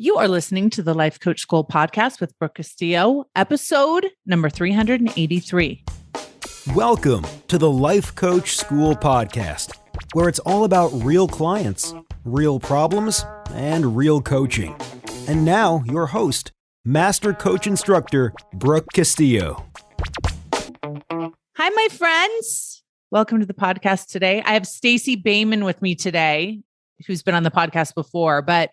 You are listening to the Life Coach School podcast with Brooke Castillo, episode number 383. Welcome to the Life Coach School podcast, where it's all about real clients, real problems, and real coaching. And now, your host, Master Coach Instructor, Brooke Castillo. Hi, my friends. Welcome to the podcast today. I have Stacey Boehman with me today, who's been on the podcast before, but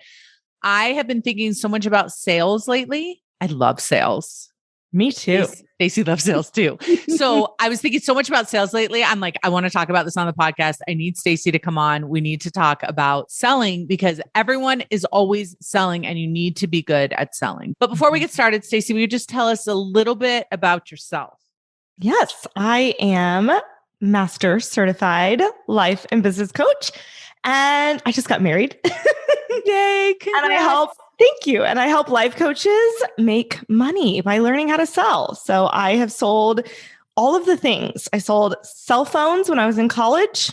I have been thinking so much about sales lately. I love sales. Me too. Stacey loves sales too. So I was thinking so much about sales lately. I'm like, I want to talk about this on the podcast. I need Stacey to come on. We need to talk about selling because everyone is always selling and you need to be good at selling. But before we get started, Stacey, will you just tell us a little bit about yourself? Yes, I am Master Certified Life and Business Coach. And I just got married. Yay. Congrats. Thank you. And I help life coaches make money by learning how to sell. So I have sold all of the things. I sold cell phones when I was in college.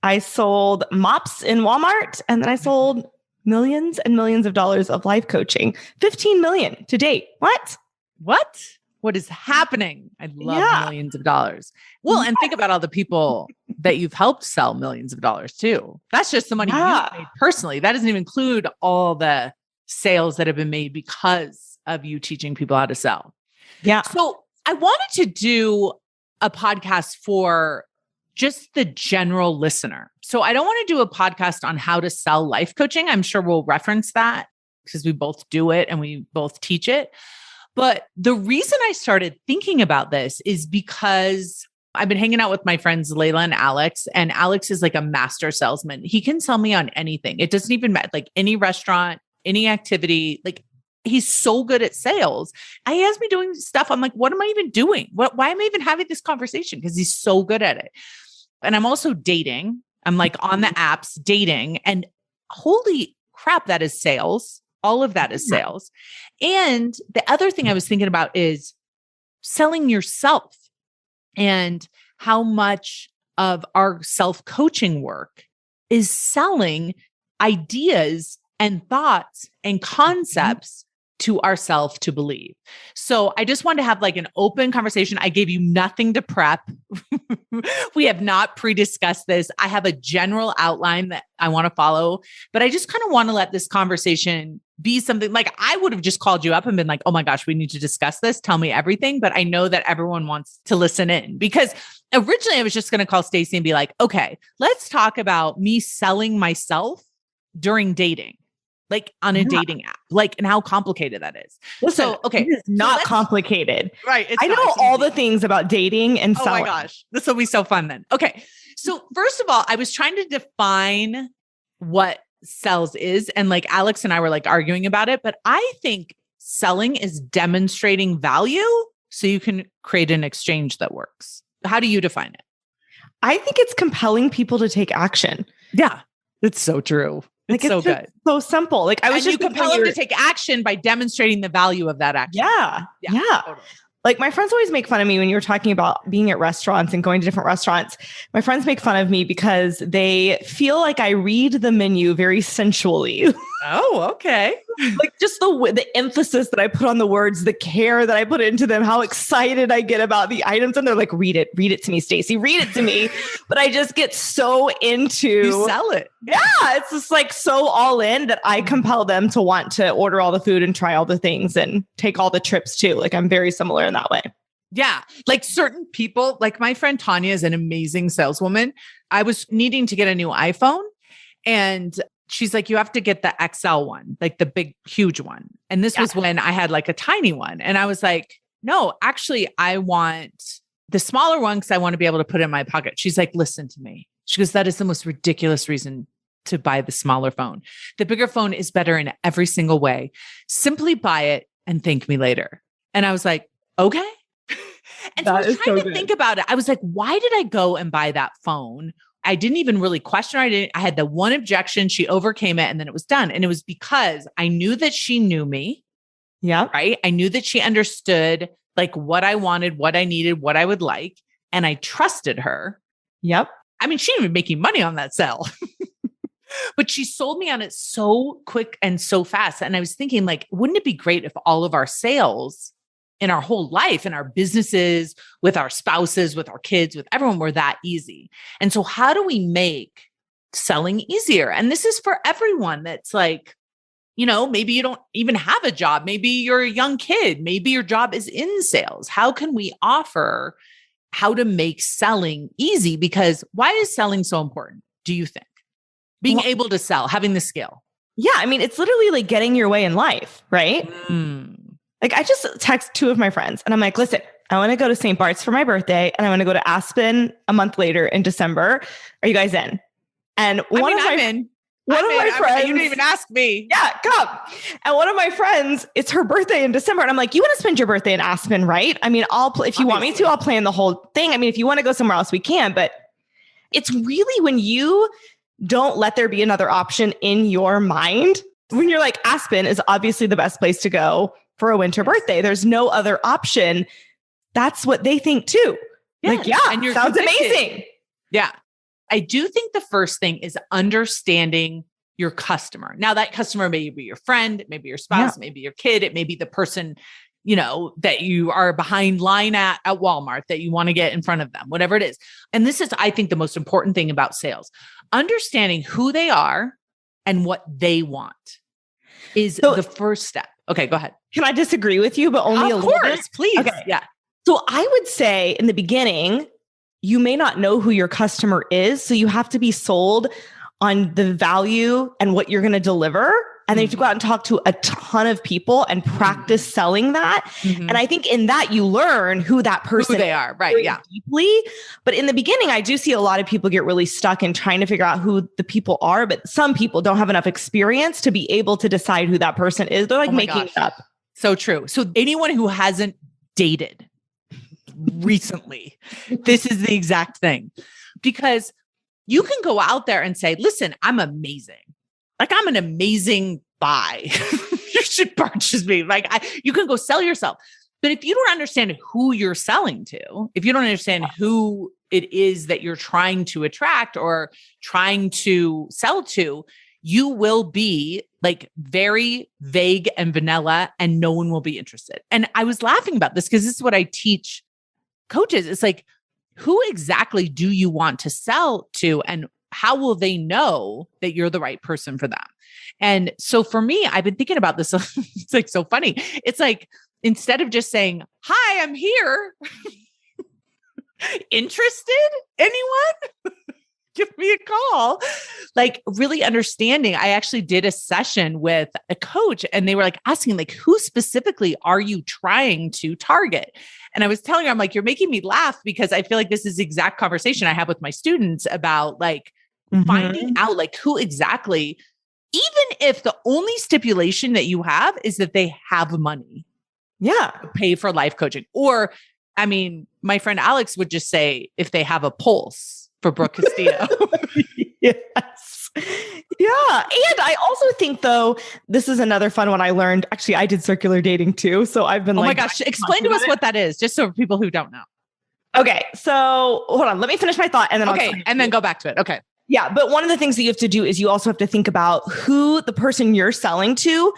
I sold mops in Walmart. And then I sold millions and millions of dollars of life coaching. 15 million to date. What? What is happening? I love millions of dollars. Well, and think about all the people that you've helped sell millions of dollars too. That's just the money you've made personally. That doesn't even include all the sales that have been made because of you teaching people how to sell. Yeah. So I wanted to do a podcast for just the general listener. So I don't want to do a podcast on how to sell life coaching. I'm sure we'll reference that because we both do it and we both teach it. But the reason I started thinking about this is because I've been hanging out with my friends, Layla and Alex is like a master salesman. He can sell me on anything. It doesn't even matter, like any restaurant, any activity, like he's so good at sales. He has me doing stuff. I'm like, what am I even doing? Why am I even having this conversation? Because he's so good at it. And I'm also dating. I'm like on the apps dating and holy crap, that is sales. All of that is sales. And the other thing I was thinking about is selling yourself and how much of our self-coaching work is selling ideas and thoughts and concepts to ourselves to believe. So I just wanted to have like an open conversation. I gave you nothing to prep. We have not pre-discussed this. I have a general outline that I want to follow, but I just kind of want to let this conversation be something like I would have just called you up and been like, oh my gosh, we need to discuss this. Tell me everything. But I know that everyone wants to listen in because originally I was just going to call Stacey and be like, okay, let's talk about me selling myself during dating. Like on a dating app, like, and how complicated that is. Listen, so, okay. It's not complicated. Right. I know all the things about dating and selling. Oh my gosh. This will be so fun then. Okay. So first of all, I was trying to define what sales is. And like Alex and I were like arguing about it, but I think selling is demonstrating value so you can create an exchange that works. How do you define it? I think it's compelling people to take action. Yeah. It's so true. It's so good. So simple. Like I was just compel them to take action by demonstrating the value of that action. Yeah. Totally. Like my friends always make fun of me when you were talking about being at restaurants and going to different restaurants. My friends make fun of me because they feel like I read the menu very sensually. Oh, okay. Like just the emphasis that I put on the words, the care that I put into them, how excited I get about the items. And they're like, read it to me, Stacey, read it to me. But I just get so into you sell it. Yeah. It's just like so all in that I compel them to want to order all the food and try all the things and take all the trips too. Like I'm very similar in that way. Yeah. Like certain people, like my friend Tanya is an amazing saleswoman. I was needing to get a new iPhone and she's like, you have to get the XL one, like the big, huge one. And this was when I had like a tiny one. And I was like, no, actually, I want the smaller one because I want to be able to put it in my pocket. She's like, listen to me. She goes, that is the most ridiculous reason to buy the smaller phone. The bigger phone is better in every single way. Simply buy it and thank me later. And I was like, okay. And so I was trying to think about it. I was like, why did I go and buy that phone? I didn't even really question her. I had the one objection. She overcame it and then it was done. And it was because I knew that she knew me. Yeah. Right. I knew that she understood like what I wanted, what I needed, what I would like. And I trusted her. Yep. I mean, she didn't even making money on that sale. But she sold me on it so quick and so fast. And I was thinking, like, wouldn't it be great if all of our sales in our whole life, in our businesses, with our spouses, with our kids, with everyone were that easy? And so how do we make selling easier? And this is for everyone that's like, maybe you don't even have a job. Maybe you're a young kid. Maybe your job is in sales. How can we offer how to make selling easy? Because why is selling so important, do you think? Being able to sell, having the skill. Yeah. I mean, it's literally like getting your way in life, right? Like I just text two of my friends and I'm like, listen, I want to go to St. Bart's for my birthday and I want to go to Aspen a month later in December. Are you guys in? And one of my friends, you didn't even ask me. Yeah, come. And one of my friends, it's her birthday in December. And I'm like, you want to spend your birthday in Aspen, right? I mean, if you want me to, I'll plan the whole thing. I mean, if you want to go somewhere else, we can. But it's really when you don't let there be another option in your mind, when you're like, Aspen is obviously the best place to go for a winter birthday. There's no other option. That's what they think too. Yeah. Like, yeah, and you're sounds convicted. Amazing. Yeah. I do think the first thing is understanding your customer. Now that customer may be your friend, it may be your spouse, it may be your kid, it may be the person, that you are behind line at Walmart that you want to get in front of them, whatever it is. And this is, I think, the most important thing about sales. Understanding who they are and what they want is the first step. Okay, go ahead. Can I disagree with you, but only a little bit? Please. Okay. Yeah. So I would say in the beginning, you may not know who your customer is. So you have to be sold on the value and what you're going to deliver. And then you have to go out and talk to a ton of people and practice selling that. And I think in that you learn who that person who they are, right? Yeah. Deeply. But in the beginning, I do see a lot of people get really stuck in trying to figure out who the people are. But some people don't have enough experience to be able to decide who that person is. They're like making it up. So true. So anyone who hasn't dated recently, this is the exact thing. Because you can go out there and say, listen, I'm amazing. Like I'm an amazing buy. You should purchase me. Like you can go sell yourself. But if you don't understand who you're selling to, if you don't understand who it is that you're trying to attract or trying to sell to, you will be like very vague and vanilla and no one will be interested. And I was laughing about this because this is what I teach coaches. It's like, who exactly do you want to sell to and how will they know that you're the right person for them? And so for me, I've been thinking about this. It's like so funny. It's like, instead of just saying, hi, I'm here. Interested? Anyone? Give me a call. Like really understanding. I actually did a session with a coach and they were like asking like, who specifically are you trying to target? And I was telling her, I'm like, you're making me laugh because I feel like this is the exact conversation I have with my students about like finding out like who exactly, even if the only stipulation that you have is that they have money. Yeah. To pay for life coaching. Or, I mean, my friend Alex would just say if they have a pulse for Brooke Castillo. Yes. Yeah. And I also think though, this is another fun one I learned. Actually, I did circular dating too. So I've been oh my gosh, explain to us what that is, just so for people who don't know. Okay. So hold on, let me finish my thought and then and then go back to it. Okay. Yeah. But one of the things that you have to do is you also have to think about who the person you're selling to,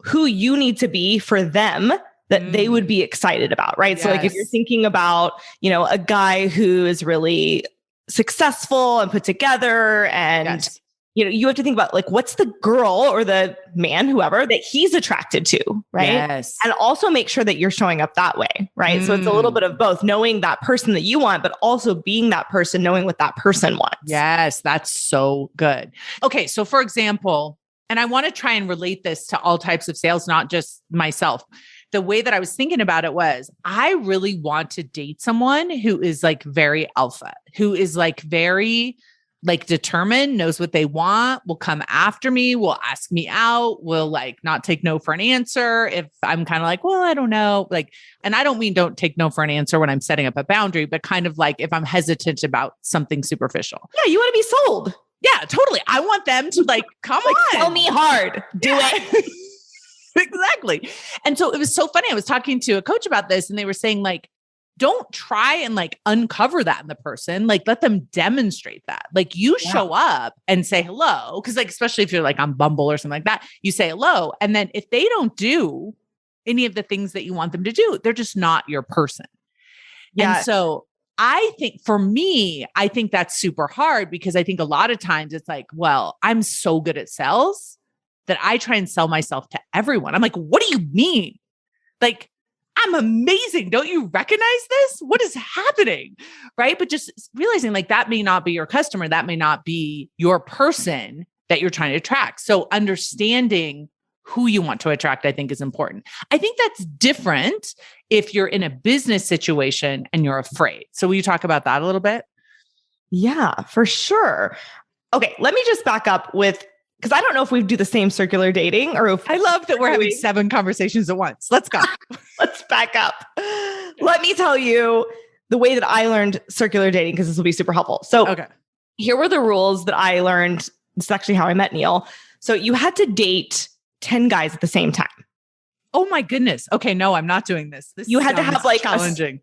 who you need to be for them that they would be excited about, right? Yes. So like if you're thinking about, a guy who is really successful and put together and, you have to think about like, what's the girl or the man, whoever that he's attracted to, right? Yes. And also make sure that you're showing up that way, right? So it's a little bit of both, knowing that person that you want, but also being that person, knowing what that person wants. Yes, that's so good. Okay, so for example, and I want to try and relate this to all types of sales, not just myself. The way that I was thinking about it was, I really want to date someone who is like very alpha, who is like very like determined, knows what they want, will come after me, will ask me out, will like not take no for an answer. If I'm kind of like, well, I don't know, like, and I don't mean don't take no for an answer when I'm setting up a boundary, but kind of like if I'm hesitant about something superficial. Yeah, you want to be sold. Yeah, totally. I want them to like, come like, on. Sell me hard. Do it. Exactly. And so it was so funny. I was talking to a coach about this and they were saying like, don't try and like uncover that in the person. Like let them demonstrate that. Like you show up and say hello. Cause like, especially if you're like on Bumble or something like that, you say hello. And then if they don't do any of the things that you want them to do, they're just not your person. Yeah. And so I think for me, I think that's super hard because I think a lot of times it's like, well, I'm so good at sales that I try and sell myself to everyone. I'm like, what do you mean? Like, I'm amazing. Don't you recognize this? What is happening? Right. But just realizing like that may not be your customer. That may not be your person that you're trying to attract. So understanding who you want to attract, I think is important. I think that's different if you're in a business situation and you're afraid. So will you talk about that a little bit? Yeah, for sure. Okay. Let me just back up with, because I don't know if we do the same circular dating or if I love that we're having 7 conversations at once. Let's go. Let's back up. Let me tell you the way that I learned circular dating, because this will be super helpful. So here were the rules that I learned. This is actually how I met Neil. So you had to date 10 guys at the same time. Oh my goodness. Okay. No, I'm not doing this. This you had to have like challenging.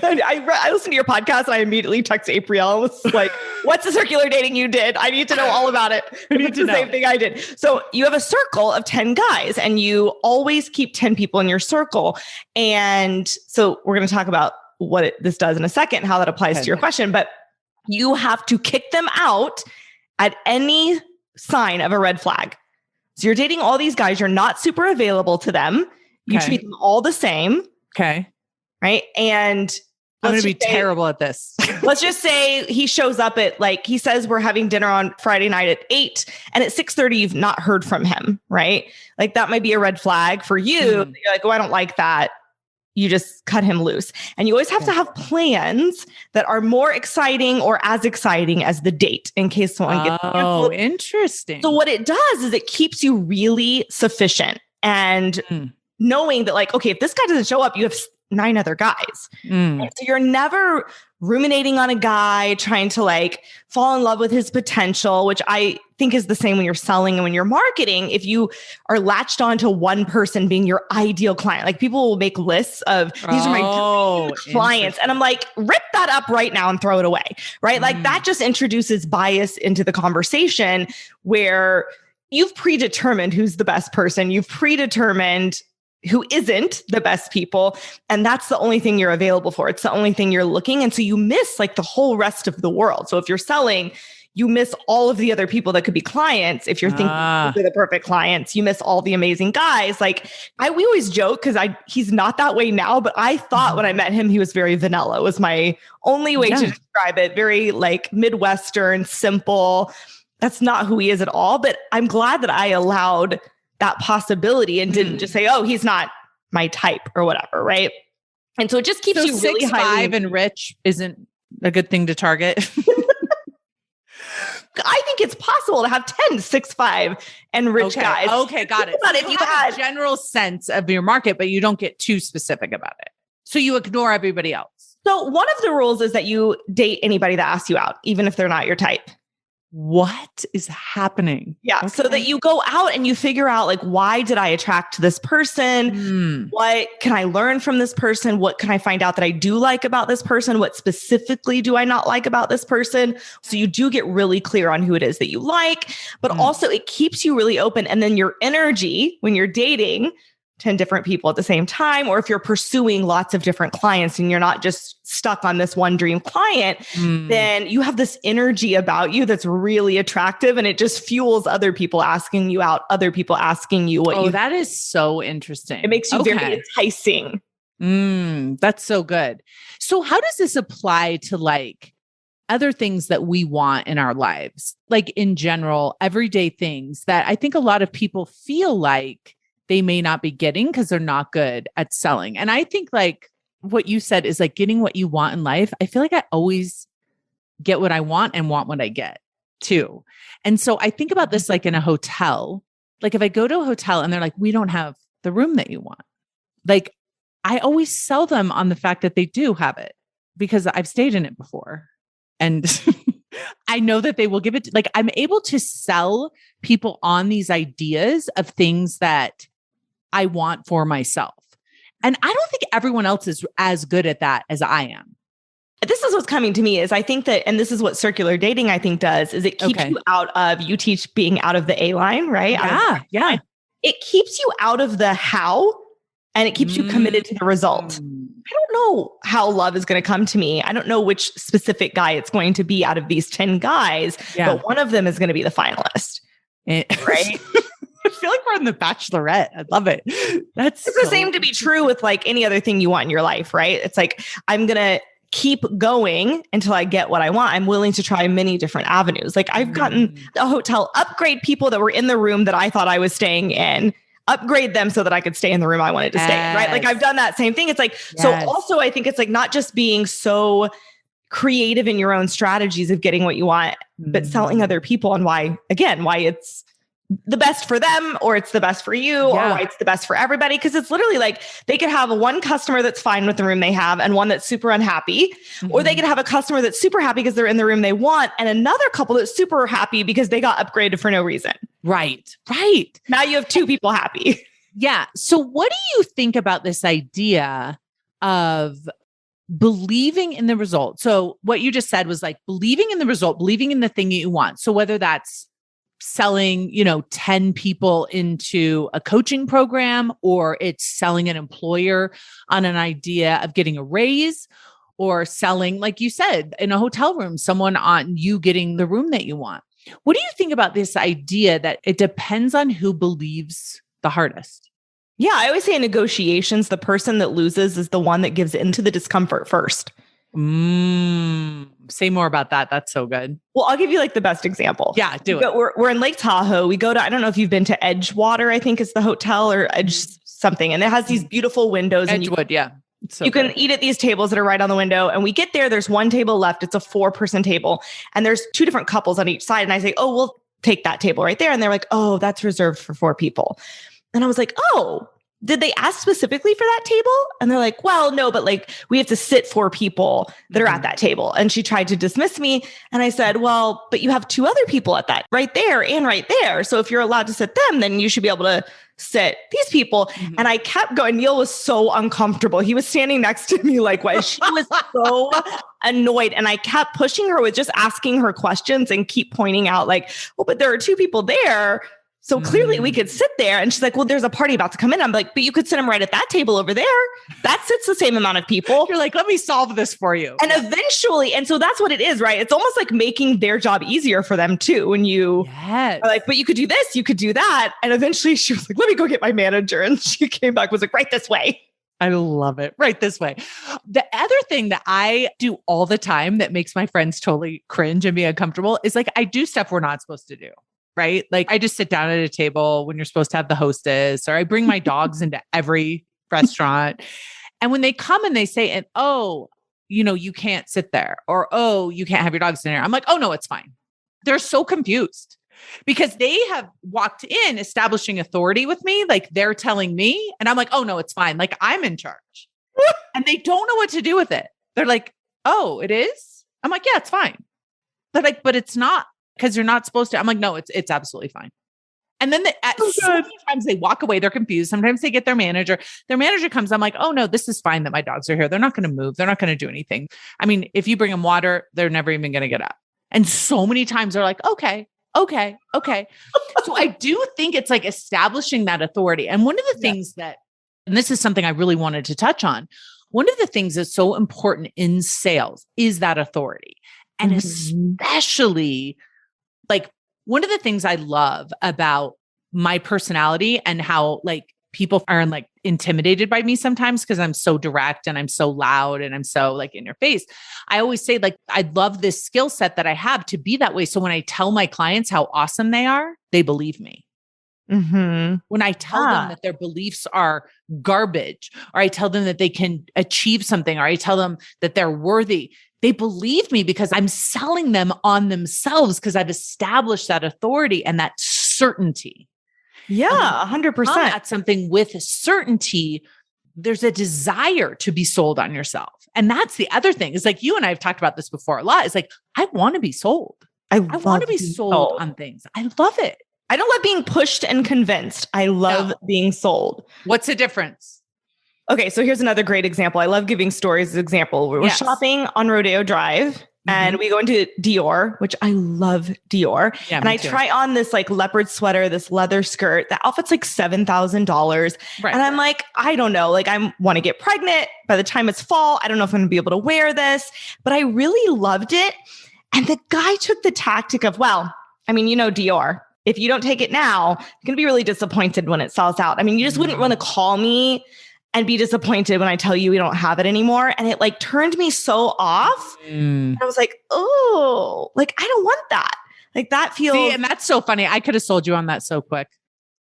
I listened to your podcast and I immediately texted April. I was like, what's the circular dating you did? I need to know all about it. It's the same thing I did. So you have a circle of 10 guys and you always keep 10 people in your circle. And so we're going to talk about what this does in a second, how that applies to your question, but you have to kick them out at any sign of a red flag. So you're dating all these guys. You're not super available to them. You treat them all the same. Okay. Right. And I'm going to be terrible at this. Let's just say he shows up at like, he says, we're having dinner on Friday night at 8 and at 6:30, you've not heard from him. Right. Like that might be a red flag for you. You're like, oh, I don't like that. You just cut him loose. And you always have to have plans that are more exciting or as exciting as the date in case someone gets canceled. Oh, interesting. So what it does is it keeps you really sufficient and knowing that like, okay, if this guy doesn't show up, you have 9 other guys. So you're never ruminating on a guy, trying to like fall in love with his potential, which I think is the same when you're selling and when you're marketing. If you are latched on to one person being your ideal client, like people will make lists of these are my dream clients. And I'm like, rip that up right now and throw it away. Right. Like that just introduces bias into the conversation where you've predetermined who's the best person. You've predetermined who isn't the best people. And that's the only thing you're available for. It's the only thing you're looking. And so you miss like the whole rest of the world. So if you're selling, you miss all of the other people that could be clients. If you're thinking they're the perfect clients, you miss all the amazing guys. Like we always joke because he's not that way now, but I thought when I met him, he was very vanilla. It was my only way to describe it. Very like Midwestern, simple. That's not who he is at all. But I'm glad that I allowed that possibility and didn't just say, oh, he's not my type or whatever. Right. And so it just keeps you really 6'5" and rich isn't a good thing to target. I think it's possible to have 10 6'5" and rich guys. Okay. Got it. But if you have a general sense of your market, but you don't get too specific about it. So you ignore everybody else. So one of the rules is that you date anybody that asks you out, even if they're not your type. What is happening? Yeah. Okay. So that you go out and you figure out like, why did I attract this person? What can I learn from this person? What can I find out that I do like about this person? What specifically do I not like about this person? So you do get really clear on who it is that you like, but also it keeps you really open. And then your energy when you're dating 10 different people at the same time, or if you're pursuing lots of different clients and you're not just stuck on this one dream client, then you have this energy about you that's really attractive and it just fuels other people asking you out, other people asking you what that is so interesting. It makes you very enticing. That's so good. So how does this apply to like other things that we want in our lives? Like in general, everyday things that I think a lot of people feel like they may not be getting because they're not good at selling. And I think like what you said is like getting what you want in life. I feel like I always get what I want and want what I get too. And so I think about this like in a hotel, like if I go to a hotel and they're like, we don't have the room that you want. Like I always sell them on the fact that they do have it because I've stayed in it before. And I know that they will give it, like I'm able to sell people on these ideas of things that I want for myself. And I don't think everyone else is as good at that as I am. This is what's coming to me is I think that, and this is what circular dating I think does, is it keeps you out of, you teach being out of the A line, right? Yeah. It keeps you out of the how, and it keeps you committed to the result. I don't know how love is going to come to me. I don't know which specific guy it's going to be out of these 10 guys, but one of them is going to be the finalist. Right? I feel like we're in The Bachelorette. I love it. It's the same to be true with like any other thing you want in your life, right? It's like, I'm going to keep going until I get what I want. I'm willing to try many different avenues. Like I've gotten a hotel upgrade people that were in the room that I thought I was staying in, upgrade them so that I could stay in the room I wanted to stay in, right? Like I've done that same thing. It's like, so also I think it's like not just being so creative in your own strategies of getting what you want, but selling other people on why it's the best for them, or it's the best for you, or why it's the best for everybody. Cause it's literally like they could have one customer that's fine with the room they have and one that's super unhappy, or they could have a customer that's super happy because they're in the room they want, and another couple that's super happy because they got upgraded for no reason. Right. Now you have two people happy. Yeah. So what do you think about this idea of believing in the result? So what you just said was like believing in the result, believing in the thing that you want. So whether that's selling, 10 people into a coaching program, or it's selling an employer on an idea of getting a raise, or selling, like you said, in a hotel room, someone on you getting the room that you want. What do you think about this idea that it depends on who believes the hardest? Yeah, I always say in negotiations, the person that loses is the one that gives into the discomfort first. Say more about that. That's so good. Well, I'll give you like the best example. Yeah, do it. We're in Lake Tahoe. We go to, I don't know if you've been to Edgewater, I think is the hotel, or Edge something. And it has these beautiful windows. Edgewood, you can eat at these tables that are right on the window. And we get there, there's one table left. It's a 4-person table. And there's 2 different couples on each side. And I say, oh, we'll take that table right there. And they're like, oh, that's reserved for 4 people. And I was like, oh, did they ask specifically for that table? And they're like, well, no, but like we have to sit 4 people that are at that table. And she tried to dismiss me. And I said, well, but you have 2 other people at that right there and right there. So if you're allowed to sit them, then you should be able to sit these people. And I kept going. Neil was so uncomfortable. He was standing next to me like, what? She was so annoyed. And I kept pushing her with just asking her questions and keep pointing out like, oh, but there are 2 people there. So clearly we could sit there. And she's like, well, there's a party about to come in. I'm like, but you could sit them right at that table over there. That sits the same amount of people. You're like, let me solve this for you. And eventually, and so that's what it is, right? It's almost like making their job easier for them too. When you are like, but you could do this, you could do that. And eventually she was like, let me go get my manager. And she came back, was like, right this way. I love it. Right this way. The other thing that I do all the time that makes my friends totally cringe and be uncomfortable is like, I do stuff we're not supposed to do. Right? Like I just sit down at a table when you're supposed to have the hostess, or I bring my dogs into every restaurant. And when they come and they say, and oh, you can't sit there, or, oh, you can't have your dogs in there. I'm like, oh no, it's fine. They're so confused because they have walked in establishing authority with me. Like they're telling me, and I'm like, oh no, it's fine. Like I'm in charge and they don't know what to do with it. They're like, oh, it is? I'm like, yeah, it's fine. They're like, but it's not. Because you're not supposed to. I'm like, no, it's absolutely fine. And then so many times they walk away, they're confused. Sometimes they get their manager. Their manager comes. I'm like, oh no, this is fine that my dogs are here. They're not going to move. They're not going to do anything. I mean, if you bring them water, they're never even going to get up. And so many times they're like, okay. So I do think it's like establishing that authority. And one of the things that, and this is something I really wanted to touch on, one of the things that's so important in sales is that authority. And especially like one of the things I love about my personality and how like people are like intimidated by me sometimes because I'm so direct and I'm so loud and I'm so like in your face. I always say like, I love this skill set that I have to be that way. So when I tell my clients how awesome they are, they believe me. When I tell them that their beliefs are garbage, or I tell them that they can achieve something, or I tell them that they're worthy, they believe me because I'm selling them on themselves because I've established that authority and that certainty. Yeah, 100%. That's something with certainty. There's a desire to be sold on yourself. And that's the other thing. It's like you and I have talked about this before a lot. It's like, I want to be sold. I want to be sold on things. I love it. I don't love being pushed and convinced. I love being sold. What's the difference? Okay, so here's another great example. I love giving stories as an example. We were shopping on Rodeo Drive and we go into Dior, which I love Dior. Yeah, and I too. try on this like leopard sweater, this leather skirt. The outfit's like $7,000. Right. And I'm like, I don't know. Like I want to get pregnant. By the time it's fall, I don't know if I'm going to be able to wear this. But I really loved it. And the guy took the tactic of, well, I mean, you know, Dior. If you don't take it now, you're going to be really disappointed when it sells out. I mean, you just wouldn't want to call me and be disappointed when I tell you we don't have it anymore. And it like turned me so off. I was like, oh, like, I don't want that. Like that feels. See, and that's so funny. I could have sold you on that so quick.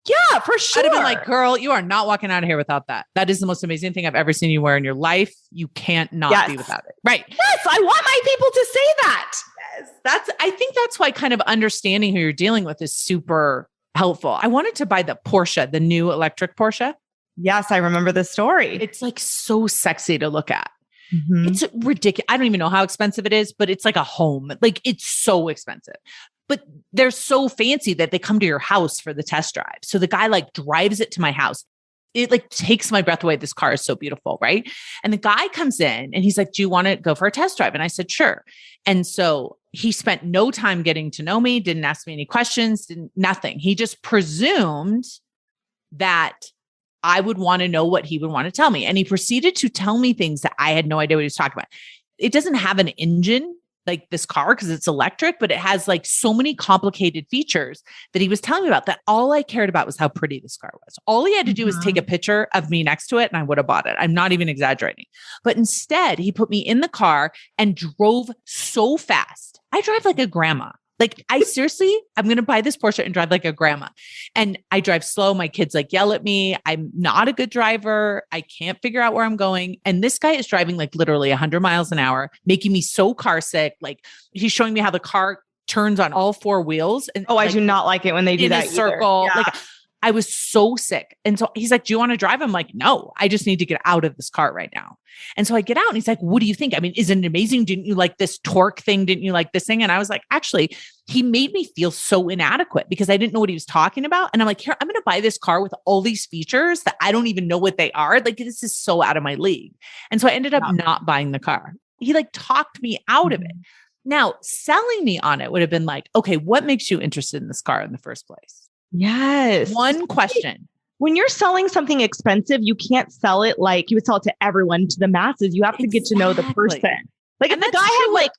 Yeah, for sure. I'd have been like, girl, you are not walking out of here without that. That is the most amazing thing I've ever seen you wear in your life. You can't not be without it. Right. Yes. I want my people to say that. Yes. I think that's why kind of understanding who you're dealing with is super helpful. I wanted to buy the Porsche, the new electric Porsche. Yes, I remember the story. It's like so sexy to look at. It's ridiculous. I don't even know how expensive it is, but it's like a home. Like it's so expensive, but they're so fancy that they come to your house for the test drive. So the guy like drives it to my house. It like takes my breath away. This car is so beautiful. Right. And the guy comes in and he's like, do you want to go for a test drive? And I said, sure. And so he spent no time getting to know me, didn't ask me any questions, nothing. He just presumed that I would want to know what he would want to tell me. And he proceeded to tell me things that I had no idea what he was talking about. It doesn't have an engine like this car because it's electric, but it has like so many complicated features that he was telling me about that all I cared about was how pretty this car was. All he had to do was take a picture of me next to it and I would have bought it. I'm not even exaggerating. But instead, he put me in the car and drove so fast. I drive like a grandma. Like I'm going to buy this Porsche and drive like a grandma. And I drive slow. My kids like yell at me. I'm not a good driver. I can't figure out where I'm going. And this guy is driving like literally 100 miles an hour, making me so car sick. Like he's showing me how the car turns on all four wheels. And I do not like it when they do that in a circle. Yeah. Like I was so sick. And so he's like, do you want to drive? I'm like, no, I just need to get out of this car right now. And so I get out and he's like, what do you think? I mean, isn't it amazing? Didn't you like this torque thing? Didn't you like this thing? And I was like, actually, he made me feel so inadequate because I didn't know what he was talking about. And I'm like, here, I'm going to buy this car with all these features that I don't even know what they are. Like, this is so out of my league. And so I ended up not buying the car. He like talked me out of it. Now, selling me on it would have been like, okay, what makes you interested in this car in the first place? Yes. One question. When you're selling something expensive, you can't sell it like you would sell it to everyone, to the masses. You have to get to know the person. Like if the guy had like,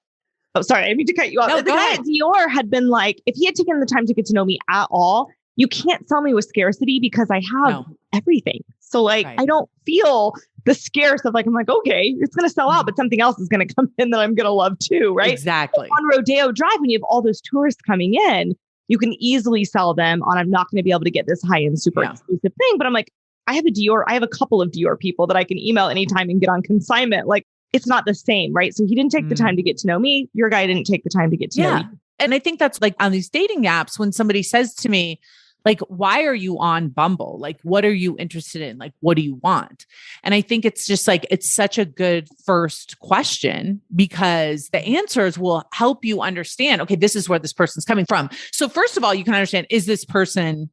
oh, sorry, I didn't mean to cut you off. No, if the guy at Dior had been like, if he had taken the time to get to know me at all, you can't sell me with scarcity because I have everything. So like, I don't feel the scarce of like, I'm like, okay, it's going to sell out, but something else is going to come in that I'm going to love too. Right. Exactly. On Rodeo Drive, when you have all those tourists coming in, you can easily sell them on, I'm not going to be able to get this high-end, super exclusive thing. But I'm like, I have a couple of Dior people that I can email anytime and get on consignment. Like it's not the same, right? So he didn't take the time to get to know me. Your guy didn't take the time to get to know you. And I think that's like on these dating apps, when somebody says to me, like, why are you on Bumble? Like, what are you interested in? Like, what do you want? And I think it's just like, it's such a good first question because the answers will help you understand, okay, this is where this person's coming from. So first of all, you can understand, is this person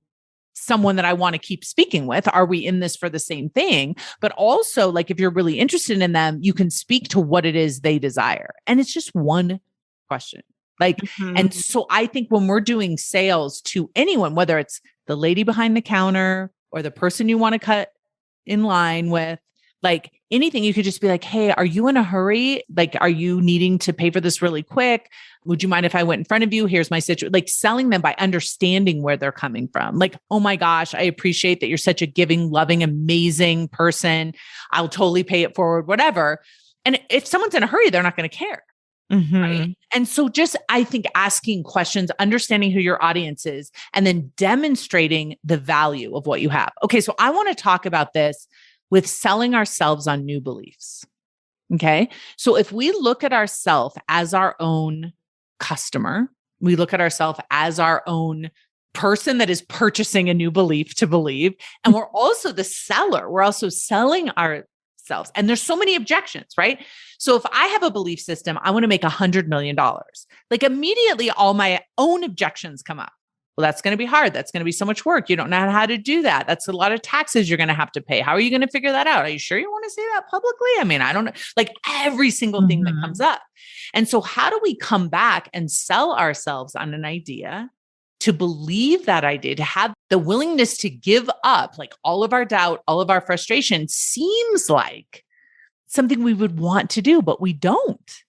someone that I want to keep speaking with? Are we in this for the same thing? But also like, if you're really interested in them, you can speak to what it is they desire. And it's just one question. Like, and so I think when we're doing sales to anyone, whether it's the lady behind the counter or the person you want to cut in line with, like anything, you could just be like, hey, are you in a hurry? Like, are you needing to pay for this really quick? Would you mind if I went in front of you? Here's my situation. Like selling them by understanding where they're coming from. Like, oh my gosh, I appreciate that you're such a giving, loving, amazing person. I'll totally pay it forward, whatever. And if someone's in a hurry, they're not going to care. Right. And so just, I think asking questions, understanding who your audience is, and then demonstrating the value of what you have. Okay. So I want to talk about this with selling ourselves on new beliefs. Okay. So if we look at ourselves as our own customer, we look at ourselves as our own person that is purchasing a new belief to believe, and we're also the seller, we're also selling ourselves. And there's so many objections, right? So if I have a belief system, I want to make $100 million. Like immediately all my own objections come up. Well, that's going to be hard. That's going to be so much work. You don't know how to do that. That's a lot of taxes you're going to have to pay. How are you going to figure that out? Are you sure you want to say that publicly? I mean, I don't know, like every single thing that comes up. And so how do we come back and sell ourselves on an idea, to believe that idea, to have the willingness to give up, like all of our doubt, all of our frustration seems like something we would want to do, but we don't.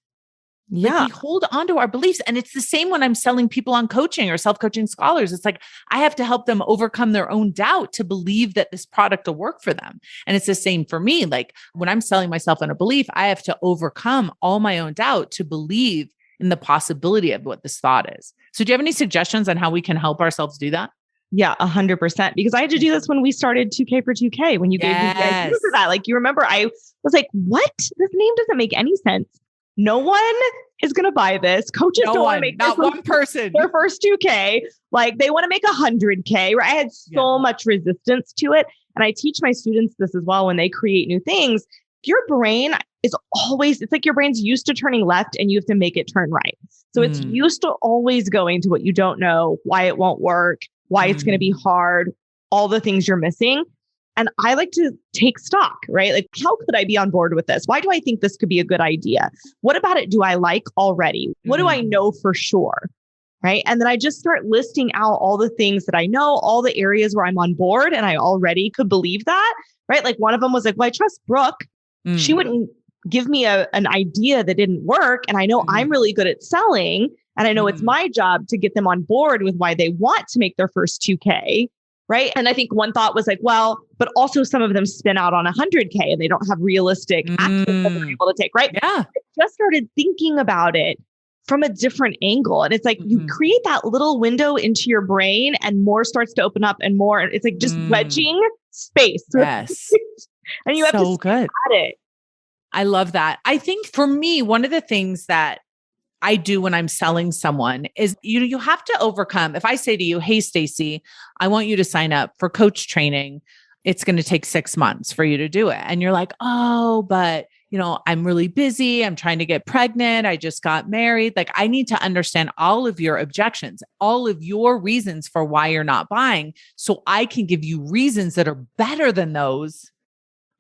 Yeah. Like we hold on to our beliefs. And it's the same when I'm selling people on coaching or self-coaching scholars. It's like, I have to help them overcome their own doubt to believe that this product will work for them. And it's the same for me. Like when I'm selling myself on a belief, I have to overcome all my own doubt to believe in the possibility of what this thought is. So do you have any suggestions on how we can help ourselves do that? Yeah, 100%. Because I had to do this when we started 2K for 2K, when you gave me the idea for that. Like, you remember, I was like, what? This name doesn't make any sense. No one is going to buy this. Coaches don't want to make not one person their first 2K. Like they want to make 100K. Right? I had so much resistance to it. And I teach my students this as well when they create new things. Your brain is always, it's like your brain's used to turning left and you have to make it turn right. So it's used to always going to what you don't know, why it won't work, why it's going to be hard, all the things you're missing. And I like to take stock, right? Like, how could I be on board with this? Why do I think this could be a good idea? What about it do I like already? What do I know for sure? Right. And then I just start listing out all the things that I know, all the areas where I'm on board and I already could believe that, right? Like one of them was like, well, I trust Brooke. She wouldn't give me an idea that didn't work. And I know I'm really good at selling. And I know it's my job to get them on board with why they want to make their first 2K. Right. And I think one thought was like, well, but also some of them spin out on 100K and they don't have realistic actions that they're able to take. Right. Yeah. I just started thinking about it from a different angle. And it's like you create that little window into your brain and more starts to open up and more. It's like just wedging space. Yes. And you have to good at it. I love that. I think for me, one of the things that I do when I'm selling someone is, you have to overcome. If I say to you, hey, Stacey, I want you to sign up for coach training. It's going to take 6 months for you to do it. And you're like, oh, but I'm really busy. I'm trying to get pregnant. I just got married. Like I need to understand all of your objections, all of your reasons for why you're not buying. So I can give you reasons that are better than those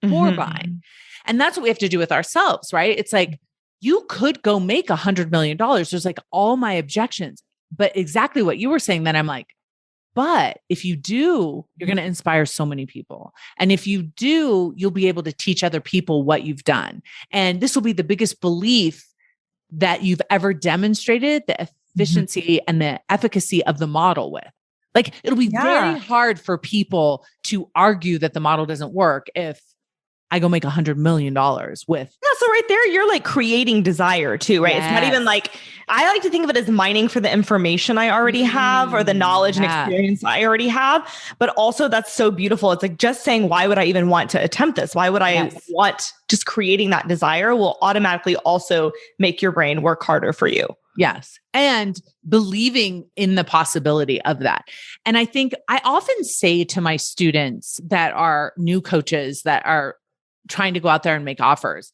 for buying. And that's what we have to do with ourselves, right? It's like, you could go make $100 million. There's like all my objections, but exactly what you were saying, then I'm like, but if you do, you're going to inspire so many people. And if you do, you'll be able to teach other people what you've done. And this will be the biggest belief that you've ever demonstrated the efficiency and the efficacy of the model with. Like it'll be very hard for people to argue that the model doesn't work if I go make $100 million with. Yeah, so right there, you're like creating desire too, right? Yes. It's not even like, I like to think of it as mining for the information I already have or the knowledge and experience I already have. But also that's so beautiful. It's like just saying, why would I even want to attempt this? Why would I want, just creating that desire will automatically also make your brain work harder for you. Yes. And believing in the possibility of that. And I think I often say to my students that are new coaches that are trying to go out there and make offers.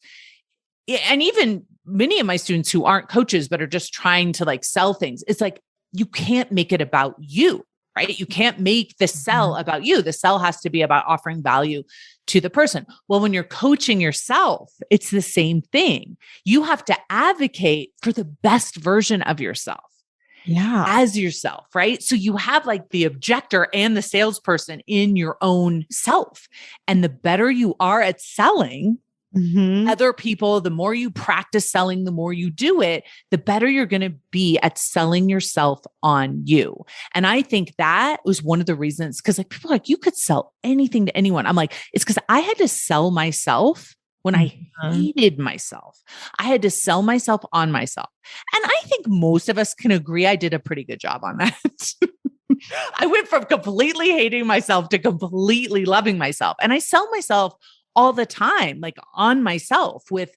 And even many of my students who aren't coaches, but are just trying to like sell things. It's like, you can't make it about you, right? You can't make the sell about you. The sell has to be about offering value to the person. Well, when you're coaching yourself, it's the same thing. You have to advocate for the best version of yourself. Yeah. As yourself, right? So you have like the objector and the salesperson in your own self. And the better you are at selling other people, the more you practice selling, the more you do it, the better you're going to be at selling yourself on you. And I think that was one of the reasons, because like people are like, you could sell anything to anyone. I'm like, it's because I had to sell myself when I hated myself. I had to sell myself on myself. And I think most of us can agree I did a pretty good job on that. I went from completely hating myself to completely loving myself. And I sell myself all the time, like on myself with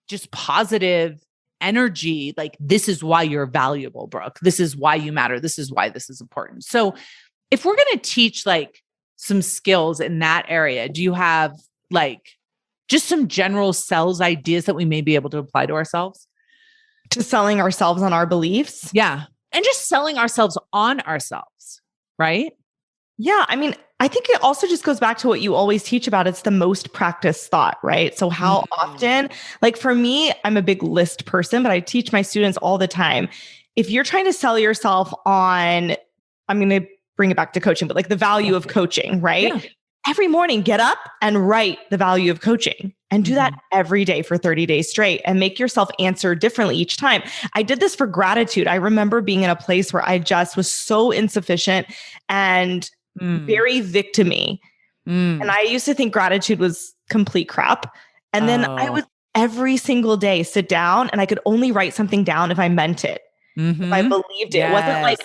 just positive energy. Like, this is why you're valuable, Brooke. This is why you matter. This is why this is important. So if we're going to teach like some skills in that area, do you have like just some general sales ideas that we may be able to apply to ourselves? To selling ourselves on our beliefs? Yeah. And just selling ourselves on ourselves. right? Yeah. I mean, I think it also just goes back to what you always teach about. It's the most practiced thought, right? So how often, like for me, I'm a big list person, but I teach my students all the time. If you're trying to sell yourself on, I'm going to bring it back to coaching, but like the value of coaching, right? Yeah. Every morning, get up and write the value of coaching and do that every day for 30 days straight and make yourself answer differently each time. I did this for gratitude. I remember being in a place where I just was so insufficient and very victim-y. And I used to think gratitude was complete crap. And then I would every single day sit down and I could only write something down if I meant it. If I believed it. It wasn't like,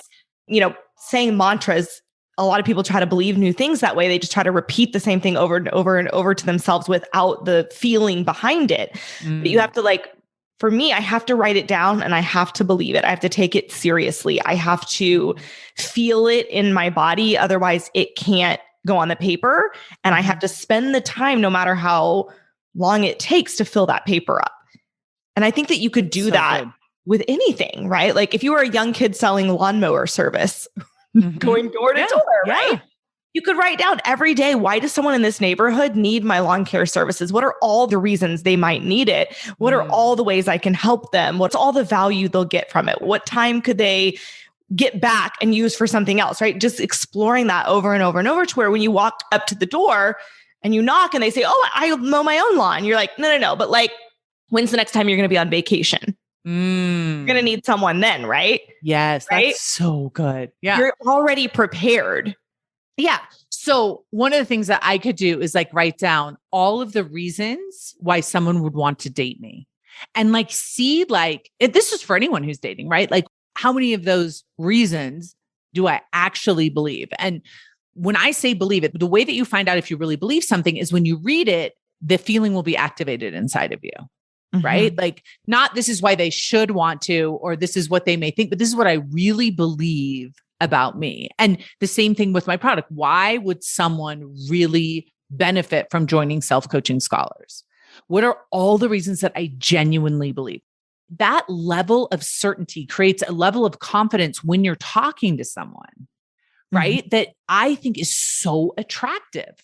saying mantras. A lot of people try to believe new things that way. They just try to repeat the same thing over and over and over to themselves without the feeling behind it. But you have to for me, I have to write it down and I have to believe it. I have to take it seriously. I have to feel it in my body. Otherwise it can't go on the paper. And I have to spend the time, no matter how long it takes, to fill that paper up. And I think that you could do that with anything, right? Like if you were a young kid selling lawnmower service, going door to door, right? You could write down every day, why does someone in this neighborhood need my lawn care services? What are all the reasons they might need it? What are all the ways I can help them? What's all the value they'll get from it? What time could they get back and use for something else, right? Just exploring that over and over and over to where when you walk up to the door and you knock and they say, oh, I mow my own lawn. You're like, no. But like, when's the next time you're going to be on vacation? You're going to need someone then, right? Yes. Right? That's so good. Yeah. You're already prepared. Yeah. So one of the things that I could do is like write down all of the reasons why someone would want to date me and like see this is for anyone who's dating, right? Like how many of those reasons do I actually believe? And when I say believe it, the way that you find out if you really believe something is when you read it, the feeling will be activated inside of you. Right? Like not this is why they should want to, or this is what they may think, but this is what I really believe about me. And the same thing with my product. Why would someone really benefit from joining Self-Coaching Scholars? What are all the reasons that I genuinely believe? That level of certainty creates a level of confidence when you're talking to someone, right? That I think is so attractive.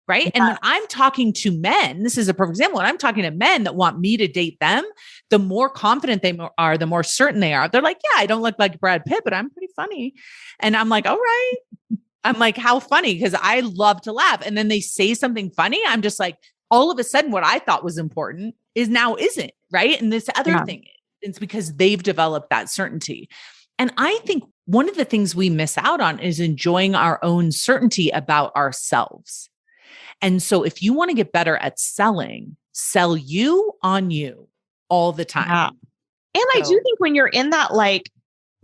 Right. Yeah. And when I'm talking to men, this is a perfect example. When I'm talking to men that want me to date them, the more confident they are, the more certain they are. They're like, yeah, I don't look like Brad Pitt, but I'm pretty funny. And I'm like, all right. I'm like, how funny? Because I love to laugh. And then they say something funny. I'm just like, all of a sudden, what I thought was important is now isn't. Right. And this other thing, it's because they've developed that certainty. And I think one of the things we miss out on is enjoying our own certainty about ourselves. And so if you want to get better at selling, sell you on you all the time. Yeah. And I do think when you're in that, like,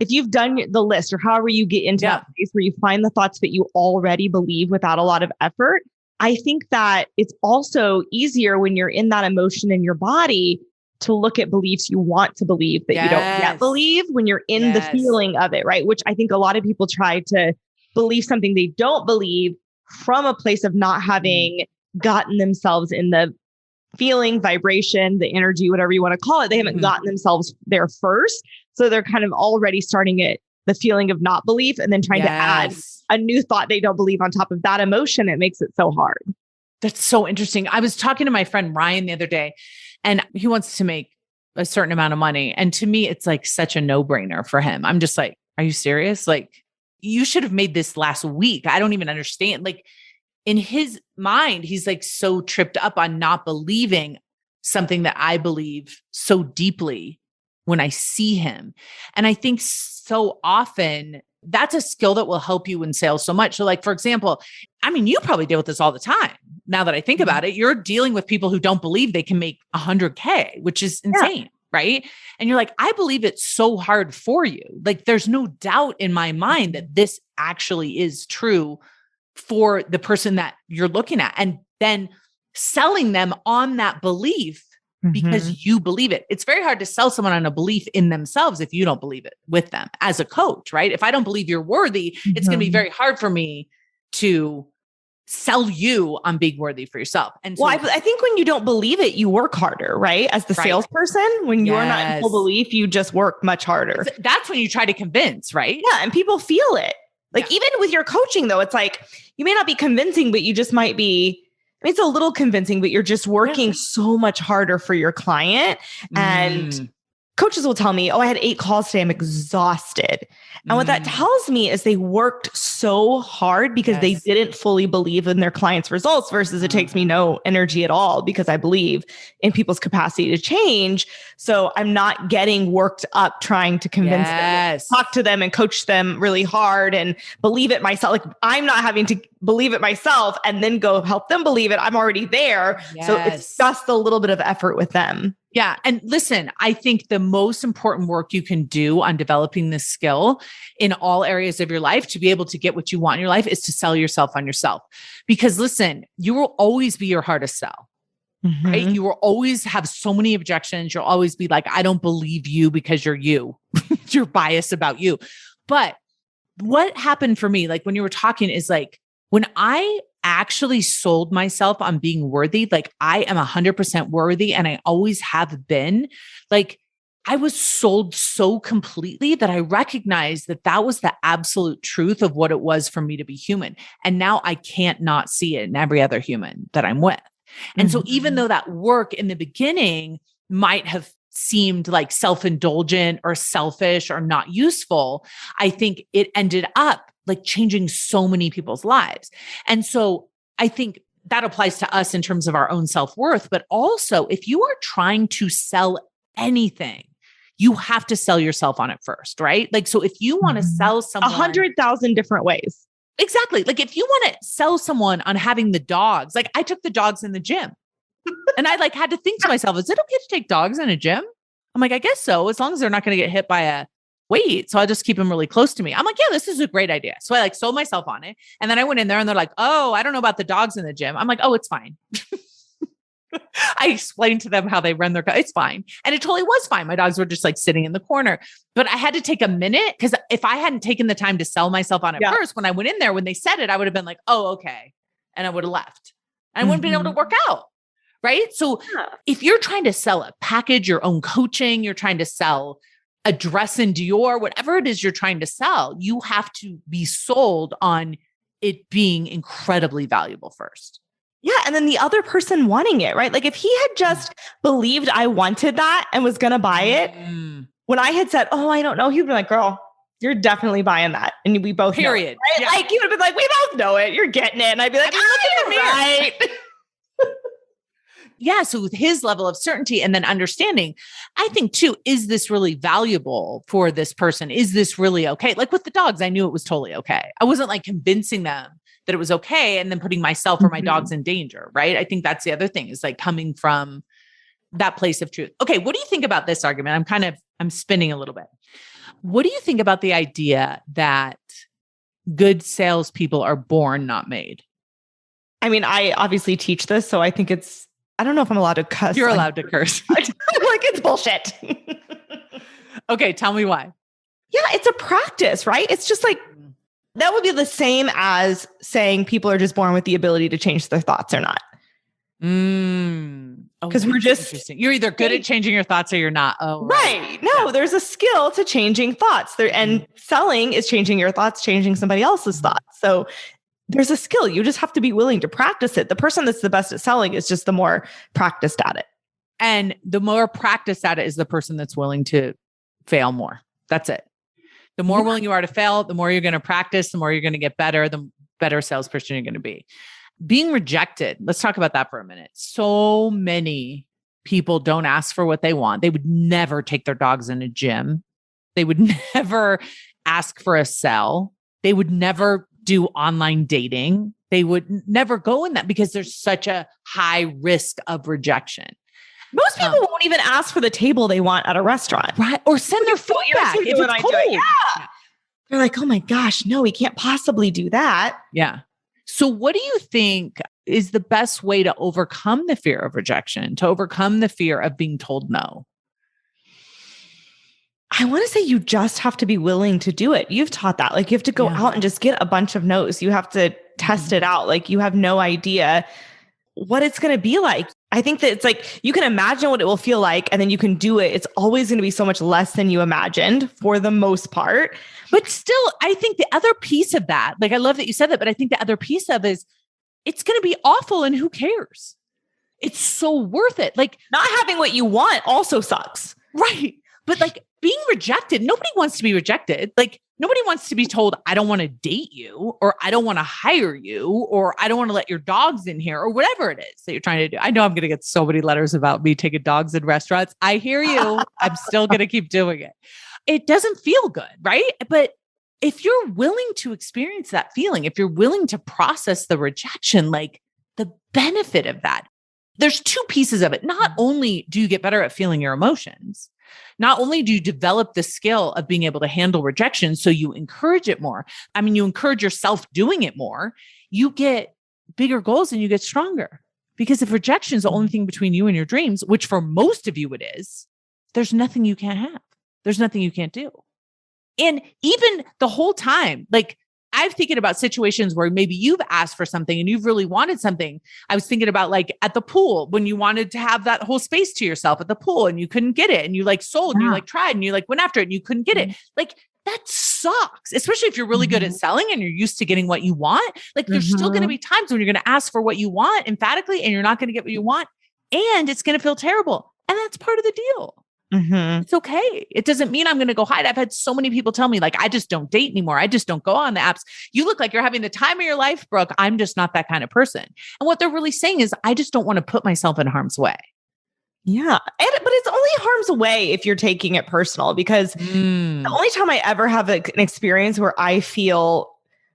if you've done the list or however you get into that place where you find the thoughts that you already believe without a lot of effort, I think that it's also easier when you're in that emotion in your body to look at beliefs you want to believe that you don't yet believe when you're in the feeling of it, right? Which I think a lot of people try to believe something they don't believe from a place of not having gotten themselves in the feeling, vibration, the energy, whatever you want to call it. They haven't gotten themselves there first. So they're kind of already starting at the feeling of not belief and then trying to add a new thought they don't believe on top of that emotion. It makes it so hard. That's so interesting. I was talking to my friend Ryan the other day and he wants to make a certain amount of money. And to me, it's like such a no-brainer for him. I'm just like, are you serious? Like, you should have made this last week. I don't even understand. Like in his mind, he's like so tripped up on not believing something that I believe so deeply when I see him. And I think so often that's a skill that will help you in sales so much. So like, for example, I mean, you probably deal with this all the time. Now that I think about it, you're dealing with people who don't believe they can make 100K, which is insane. Yeah. Right. And you're like, I believe it's so hard for you. Like, there's no doubt in my mind that this actually is true for the person that you're looking at. And then selling them on that belief because you believe it. It's very hard to sell someone on a belief in themselves if you don't believe it with them as a coach, right? If I don't believe you're worthy, it's going to be very hard for me to sell you on being worthy for yourself. And so, well, I think when you don't believe it, you work harder, right? As the salesperson, when you're not in full belief, you just work much harder. That's when you try to convince, right? Yeah. And people feel it. Like even with your coaching though, it's like, you may not be convincing, but you just might be, I mean, it's a little convincing, but you're just working so much harder for your client. And coaches will tell me, oh, I had 8 calls today. I'm exhausted. And what that tells me is they worked so hard because they didn't fully believe in their clients' results versus it takes me no energy at all because I believe in people's capacity to change. So I'm not getting worked up trying to convince them, talk to them and coach them really hard and believe it myself. Like I'm not having to believe it myself and then go help them believe it. I'm already there. So it's just a little bit of effort with them. Yeah. And listen, I think the most important work you can do on developing this skill in all areas of your life to be able to get what you want in your life is to sell yourself on yourself. Because listen, you will always be your hardest sell, right? You will always have so many objections. You'll always be like, I don't believe you because you're you. You're biased about you. But what happened for me, like when you were talking is like, when I actually sold myself on being worthy, like I am 100% worthy and I always have been, like I was sold so completely that I recognized that that was the absolute truth of what it was for me to be human. And now I can't not see it in every other human that I'm with. And so even though that work in the beginning might have seemed like self-indulgent or selfish or not useful, I think it ended up like changing so many people's lives. And so I think that applies to us in terms of our own self-worth, but also if you are trying to sell anything, you have to sell yourself on it first, right? Like, so if you want to sell someone 100,000 different ways. Exactly. Like if you want to sell someone on having the dogs, like I took the dogs in the gym and I like had to think to myself, is it okay to take dogs in a gym? I'm like, I guess so, as long as they're not going to get hit by a weight. So I'll just keep them really close to me. I'm like, yeah, this is a great idea. So I like sold myself on it. And then I went in there and they're like, oh, I don't know about the dogs in the gym. I'm like, oh, it's fine. I explained to them how they run it's fine. And it totally was fine. My dogs were just like sitting in the corner, but I had to take a minute because if I hadn't taken the time to sell myself on it first, when I went in there, when they said it, I would have been like, oh, okay. And I would have left. I wouldn't be able to work out. Right. So if you're trying to sell a package, your own coaching, you're trying to sell a dress in Dior, whatever it is you're trying to sell, you have to be sold on it being incredibly valuable first. Yeah. And then the other person wanting it, right? Like if he had just believed I wanted that and was going to buy it, when I had said, oh, I don't know, he'd be like, girl, you're definitely buying that. And we both know it, right? Yeah. Like he would have been like, we both know it. You're getting it. And I'd be like, look at me, right? Yeah. So with his level of certainty and then understanding, I think too, is this really valuable for this person? Is this really okay? Like with the dogs, I knew it was totally okay. I wasn't like convincing them that it was okay and then putting myself or my dogs in danger, right? I think that's the other thing is like coming from that place of truth. Okay. What do you think about this argument? I'm spinning a little bit. What do you think about the idea that good salespeople are born, not made? I mean, I obviously teach this, so I think I don't know if I'm allowed to cuss. You're allowed to curse. Like it's bullshit. Okay. Tell me why. Yeah. It's a practice, right? It's just like, that would be the same as saying people are just born with the ability to change their thoughts or not. Because we're just, you're either good at changing your thoughts or you're not. Oh, right. No, there's a skill to changing thoughts there, and selling is changing your thoughts, changing somebody else's thoughts. So there's a skill. You just have to be willing to practice it. The person that's the best at selling is just the more practiced at it. And the more practiced at it is the person that's willing to fail more. That's it. The more willing you are to fail, the more you're going to practice, the more you're going to get better, the better salesperson you're going to be. Being rejected. Let's talk about that for a minute. So many people don't ask for what they want. They would never take their dogs in a gym. They would never ask for a sell. They would never do online dating. They would never go in that because there's such a high risk of rejection. Most people won't even ask for the table they want at a restaurant. Right. Or send their food back if it's cold. Yeah. They're like, oh my gosh, no, we can't possibly do that. Yeah. So what do you think is the best way to overcome the fear of rejection, to overcome the fear of being told no? I want to say you just have to be willing to do it. You've taught that. Like you have to go out and just get a bunch of no's. You have to test it out. Like you have no idea what it's going to be like. I think that it's like, you can imagine what it will feel like and then you can do it. It's always going to be so much less than you imagined for the most part. But still, I think the other piece of that, like, I love that you said that, but I think the other piece of is it's going to be awful and who cares? It's so worth it. Like, not having what you want also sucks. Right. But like being rejected, nobody wants to be rejected. Like nobody wants to be told, I don't want to date you, or I don't want to hire you, or I don't want to let your dogs in here, or whatever it is that you're trying to do. I know I'm going to get so many letters about me taking dogs in restaurants. I hear you. I'm still going to keep doing it. It doesn't feel good, right? But if you're willing to experience that feeling, if you're willing to process the rejection, like the benefit of that, there's two pieces of it. Not only do you get better at feeling your emotions, not only do you develop the skill of being able to handle rejection, so you encourage it more. I mean, you encourage yourself doing it more, you get bigger goals and you get stronger. Because if rejection is the only thing between you and your dreams, which for most of you it is, there's nothing you can't have. There's nothing you can't do. And even the whole time, like I'm thinking about situations where maybe you've asked for something and you've really wanted something. I was thinking about like at the pool, when you wanted to have that whole space to yourself at the pool and you couldn't get it, and you like sold and you like tried and you like went after it and you couldn't get it. Like that sucks, especially if you're really good at selling and you're used to getting what you want. Like there's still going to be times when you're going to ask for what you want emphatically and you're not going to get what you want, and it's going to feel terrible. And that's part of the deal. It's okay. It doesn't mean I'm going to go hide. I've had so many people tell me like, I just don't date anymore. I just don't go on the apps. You look like you're having the time of your life, Brooke. I'm just not that kind of person. And what they're really saying is, I just don't want to put myself in harm's way. Yeah. But it's only harm's way if you're taking it personal, because the only time I ever have an experience where I feel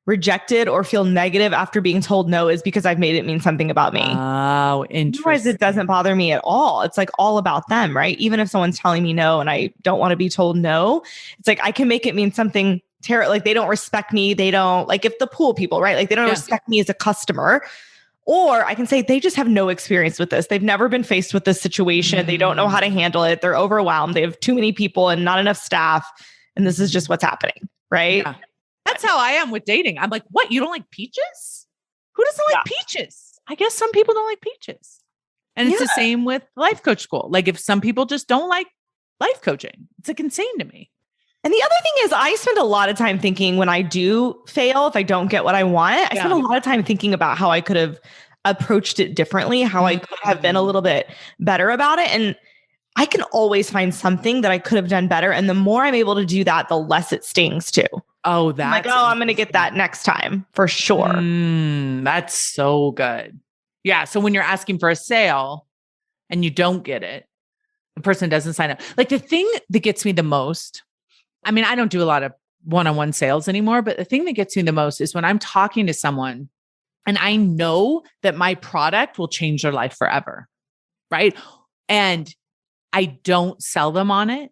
rejected or feel negative after being told no is because I've made it mean something about me. Oh, interesting. Otherwise, it doesn't bother me at all. It's like all about them, right? Even if someone's telling me no and I don't want to be told no, it's like I can make it mean something terrible. Like they don't respect me. They don't, like if the pool people, right? Like they don't respect me as a customer. Or I can say they just have no experience with this. They've never been faced with this situation. They don't know how to handle it. They're overwhelmed. They have too many people and not enough staff. And this is just what's happening, right? Yeah. That's how I am with dating. I'm like, what? You don't like peaches? Who doesn't like peaches? I guess some people don't like peaches. And it's the same with life coach school. Like if some people just don't like life coaching, it's like insane to me. And the other thing is I spend a lot of time thinking when I do fail, if I don't get what I want, I spend a lot of time thinking about how I could have approached it differently, how I could have been a little bit better about it. And I can always find something that I could have done better. And the more I'm able to do that, the less it stings too. Oh, that's like, I'm going to get that next time for sure. That's so good. Yeah. So when you're asking for a sale and you don't get it, the person doesn't sign up. Like the thing that gets me the most, I mean, I don't do a lot of one-on-one sales anymore, but the thing that gets me the most is when I'm talking to someone and I know that my product will change their life forever. Right. And I don't sell them on it.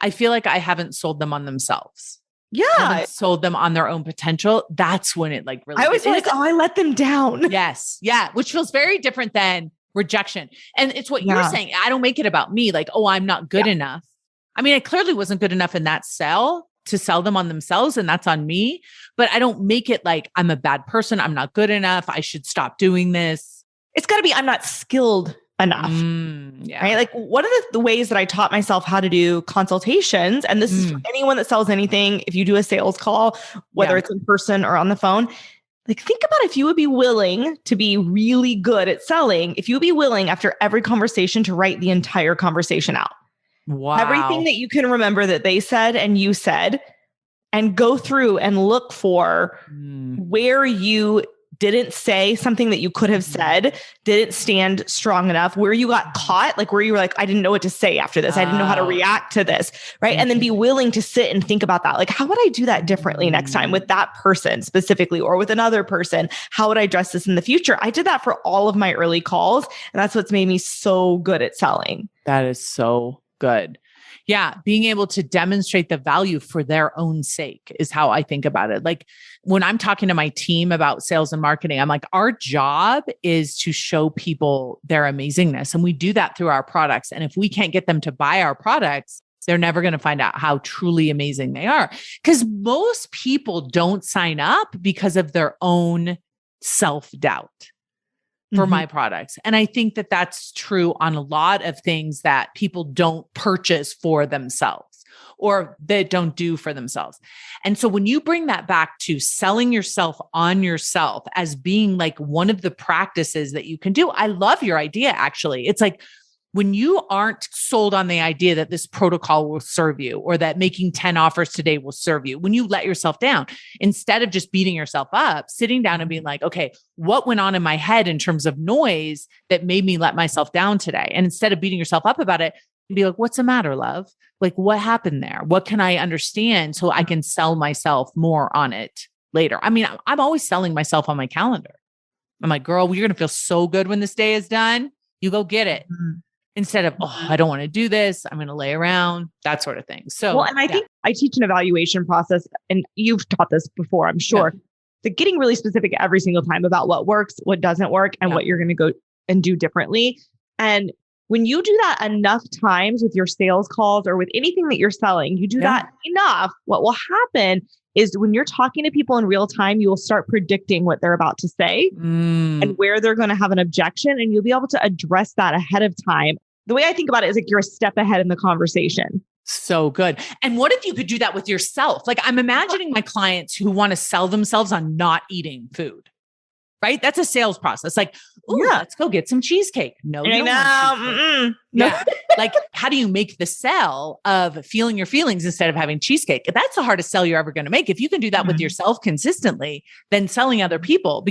I feel like I haven't sold them on themselves. Yeah. I haven't sold them on their own potential. That's when it like really, I always feel like, I let them down. Yes. Yeah. Which feels very different than rejection. And it's what you're saying. I don't make it about me. Like, oh, I'm not good enough. I mean, I clearly wasn't good enough in that sell to sell them on themselves, and that's on me. But I don't make it like I'm a bad person. I'm not good enough. I should stop doing this. It's got to be, I'm not skilled enough. Right? Like one of the ways that I taught myself how to do consultations, and this is for anyone that sells anything, if you do a sales call, whether it's in person or on the phone, like think about if you would be willing to be really good at selling, if you would be willing after every conversation to write the entire conversation out. Wow. Everything that you can remember that they said and you said, and go through and look for where you didn't say something that you could have said, didn't stand strong enough, where you got caught, like where you were like, I didn't know what to say after this. I didn't know how to react to this. Right. And then be willing to sit and think about that. Like, how would I do that differently next time with that person specifically, or with another person? How would I address this in the future? I did that for all of my early calls. And that's what's made me so good at selling. That is so good. Yeah. Being able to demonstrate the value for their own sake is how I think about it. Like when I'm talking to my team about sales and marketing, I'm like, our job is to show people their amazingness. And we do that through our products. And if we can't get them to buy our products, they're never going to find out how truly amazing they are. Because most people don't sign up because of their own self-doubt. for my products. And I think that that's true on a lot of things that people don't purchase for themselves or they don't do for themselves. And so when you bring that back to selling yourself on yourself as being like one of the practices that you can do, I love your idea. Actually, it's like, when you aren't sold on the idea that this protocol will serve you or that making 10 offers today will serve you, when you let yourself down, instead of just beating yourself up, sitting down and being like, okay, what went on in my head in terms of noise that made me let myself down today? And instead of beating yourself up about it, be like, what's the matter, love? Like, what happened there? What can I understand so I can sell myself more on it later? I mean, I'm always selling myself on my calendar. I'm like, girl, you're going to feel so good when this day is done. You go get it. Mm-hmm. Instead of, oh, I don't want to do this. I'm going to lay around, that sort of thing. So, well, and I think I teach an evaluation process, and you've taught this before, I'm sure. Yeah. So getting really specific every single time about what works, what doesn't work, and what you're going to go and do differently. And when you do that enough times with your sales calls or with anything that you're selling, you do that enough, what will happen is when you're talking to people in real time, you will start predicting what they're about to say and where they're going to have an objection. And you'll be able to address that ahead of time. The way I think about it is like you're a step ahead in the conversation. So good. And what if you could do that with yourself? Like I'm imagining my clients who want to sell themselves on not eating food, right? That's a sales process. Like, let's go get some cheesecake. No, you don't want cheesecake. Yeah. Like, how do you make the sell of feeling your feelings instead of having cheesecake? That's the hardest sell you're ever going to make. If you can do that with yourself consistently, then selling other people,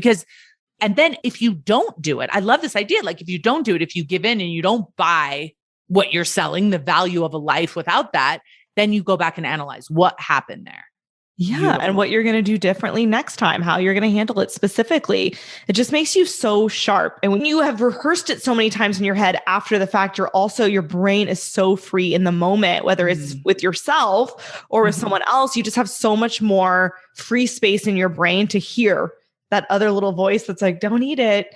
and then if you don't do it, I love this idea. Like if you don't do it, if you give in and you don't buy what you're selling, the value of a life without that, then you go back and analyze what happened there. Yeah. Beautiful. And what you're going to do differently next time, how you're going to handle it specifically. It just makes you so sharp. And when you have rehearsed it so many times in your head after the fact, your brain is so free in the moment, whether it's with yourself or with someone else, you just have so much more free space in your brain to hear that other little voice that's like, don't eat it.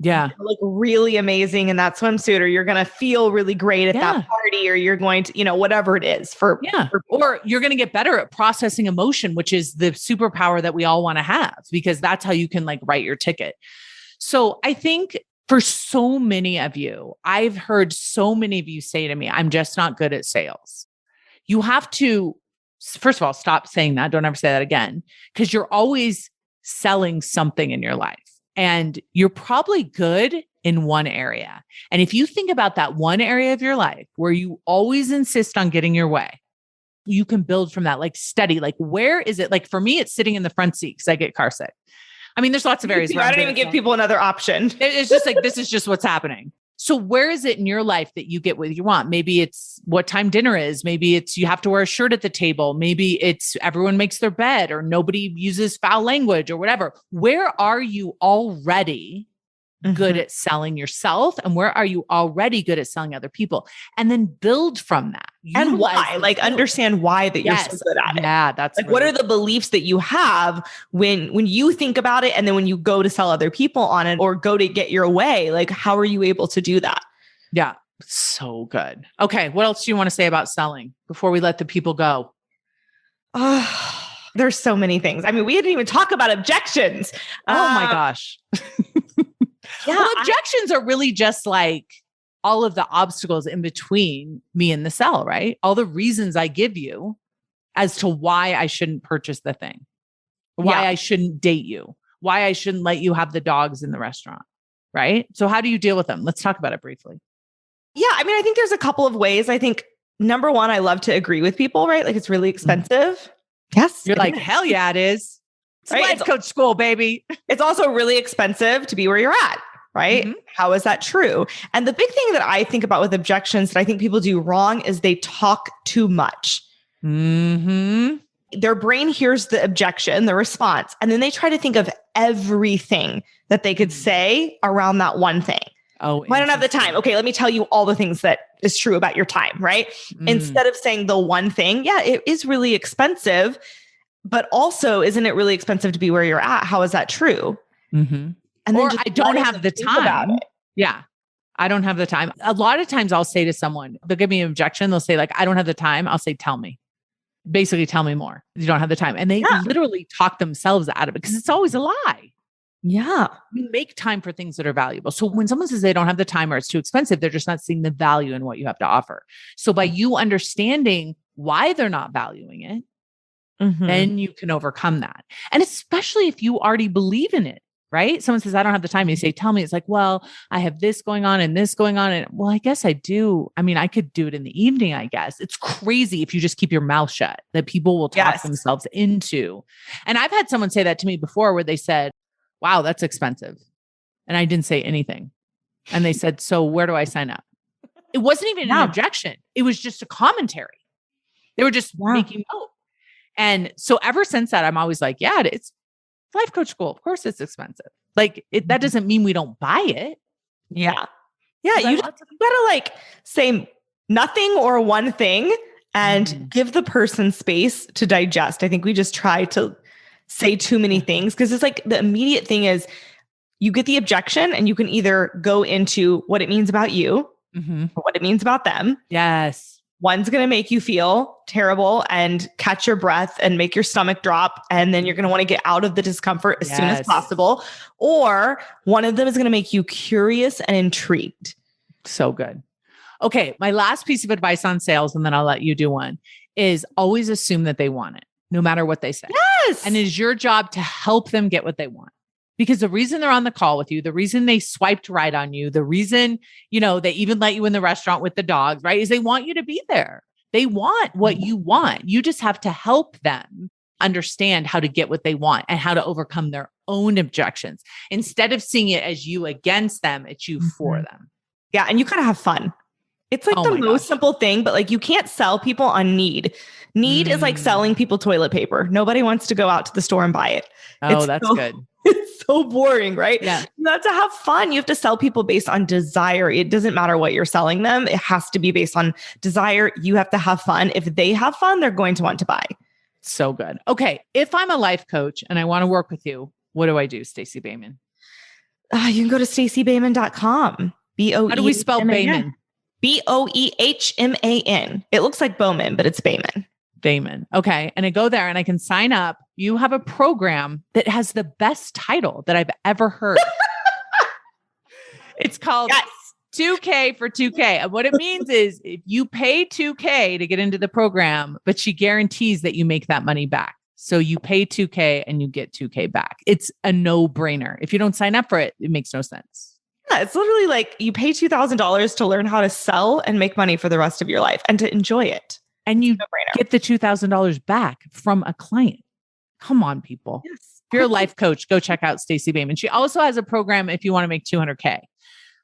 Yeah. You look really amazing in that swimsuit, or you're going to feel really great at that party, or you're going to, whatever it is or you're going to get better at processing emotion, which is the superpower that we all want to have, because that's how you can like write your ticket. So I think for so many of you, I've heard so many of you say to me, I'm just not good at sales. You have to, first of all, stop saying that. Don't ever say that again, because you're always selling something in your life. And you're probably good in one area. And if you think about that one area of your life where you always insist on getting your way, you can build from that, like study, like where is it? Like for me, it's sitting in the front seat because I get car sick. I mean, there's lots of areas. I don't even give people another option. It's just like, this is just what's happening. So where is it in your life that you get what you want? Maybe it's what time dinner is. Maybe it's you have to wear a shirt at the table. Maybe it's everyone makes their bed or nobody uses foul language or whatever. Where are you already good at selling yourself? And where are you already good at selling other people? And then build from that. And why? Like understand why that you're so good at it. Yeah, that's like, what are the beliefs that you have when you think about it, and then when you go to sell other people on it or go to get your way, like how are you able to do that? Yeah, so good. Okay, what else do you want to say about selling before we let the people go? There's so many things. I mean, we didn't even talk about objections. Oh my gosh. Well, objections are really just like all of the obstacles in between me and the sell, right? All the reasons I give you as to why I shouldn't purchase the thing, why I shouldn't date you, why I shouldn't let you have the dogs in the restaurant, right? So how do you deal with them? Let's talk about it briefly. Yeah. I mean, I think there's a couple of ways. I think number one, I love to agree with people, right? Like it's really expensive. Yes. You're like, hell yeah, it is. It's life coach school, baby. It's also really expensive to be where you're at. Right? How is that true? And the big thing that I think about with objections that I think people do wrong is they talk too much. Their brain hears the objection, the response, and then they try to think of everything that they could say around that one thing. Oh, I don't have the time. Okay, let me tell you all the things that is true about your time, right? Instead of saying the one thing, it is really expensive, but also isn't it really expensive to be where you're at? How is that true? And or I don't have the time. Yeah. I don't have the time. A lot of times I'll say to someone, they'll give me an objection. They'll say like, I don't have the time. I'll say, tell me. Basically, tell me more. You don't have the time. And they literally talk themselves out of it because it's always a lie. Yeah. You make time for things that are valuable. So when someone says they don't have the time or it's too expensive, they're just not seeing the value in what you have to offer. So by you understanding why they're not valuing it, then you can overcome that. And especially if you already believe in it, right? Someone says, I don't have the time. You say, tell me. It's like, well, I have this going on and this going on. And well, I guess I do. I mean, I could do it in the evening, I guess. It's crazy if you just keep your mouth shut that people will talk themselves into. And I've had someone say that to me before where they said, wow, that's expensive. And I didn't say anything. And they said, so where do I sign up? It wasn't even an objection. It was just a commentary. They were just making note. And so ever since that, I'm always like, yeah, it's life coach school. Of course it's expensive. Like that doesn't mean we don't buy it. Yeah. Yeah. You gotta like say nothing or one thing and give the person space to digest. I think we just try to say too many things because it's like the immediate thing is you get the objection and you can either go into what it means about you or what it means about them. Yes. One's going to make you feel terrible and catch your breath and make your stomach drop. And then you're going to want to get out of the discomfort as soon as possible. Or one of them is going to make you curious and intrigued. So good. Okay. My last piece of advice on sales, and then I'll let you do one, is always assume that they want it, no matter what they say. Yes. And it is your job to help them get what they want. Because the reason they're on the call with you, the reason they swiped right on you, the reason, they even let you in the restaurant with the dogs, right? Is they want you to be there. They want what you want. You just have to help them understand how to get what they want and how to overcome their own objections. Instead of seeing it as you against them, it's you for them. Yeah. And you gotta have fun. It's like the most simple thing, but like you can't sell people on need. Need is like selling people toilet paper. Nobody wants to go out to the store and buy it. Oh, that's good. It's so boring, right? Yeah. You have to have fun. You have to sell people based on desire. It doesn't matter what you're selling them. It has to be based on desire. You have to have fun. If they have fun, they're going to want to buy. So good. Okay. If I'm a life coach and I want to work with you, what do I do, Stacey Boehman? You can go to staceyboehman.com. How do we spell Boehman? Boehman. It looks like Bowman, but it's Boehman. Boehman. Okay. And I go there and I can sign up. You have a program that has the best title that I've ever heard. It's called 2K for 2K. And what it means is if you pay $2K to get into the program, but she guarantees that you make that money back. So you pay $2K and you get $2K back. It's a no-brainer. If you don't sign up for it, it makes no sense. Yeah, it's literally like you pay $2,000 to learn how to sell and make money for the rest of your life and to enjoy it. And you get the $2,000 back from a client. Come on, people. Yes. If you're a life coach, go check out Stacey Boehman. She also has a program if you want to make $200K.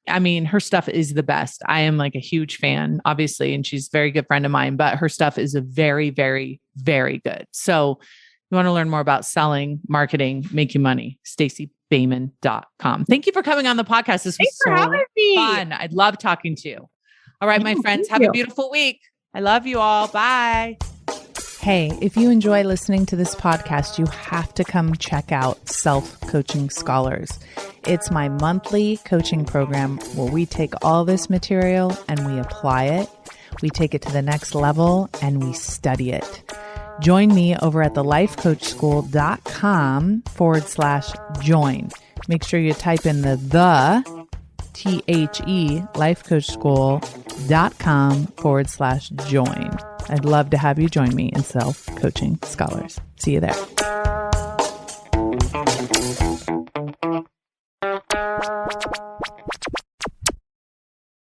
I mean, her stuff is the best. I am like a huge fan, obviously, and she's a very good friend of mine, but her stuff is a very, very, very good. So you want to learn more about selling, marketing, making money, staceyboehman.com. Thank you for coming on the podcast. This was so fun. I love talking to you. All right, my friends, have a beautiful week. I love you all. Bye. Hey, if you enjoy listening to this podcast, you have to come check out Self-Coaching Scholars. It's my monthly coaching program where we take all this material and we apply it. We take it to the next level and we study it. Join me over at thelifecoachschool.com/join. Make sure you type in the lifecoachschool.com/join. I'd love to have you join me in Self-Coaching Scholars. See you there.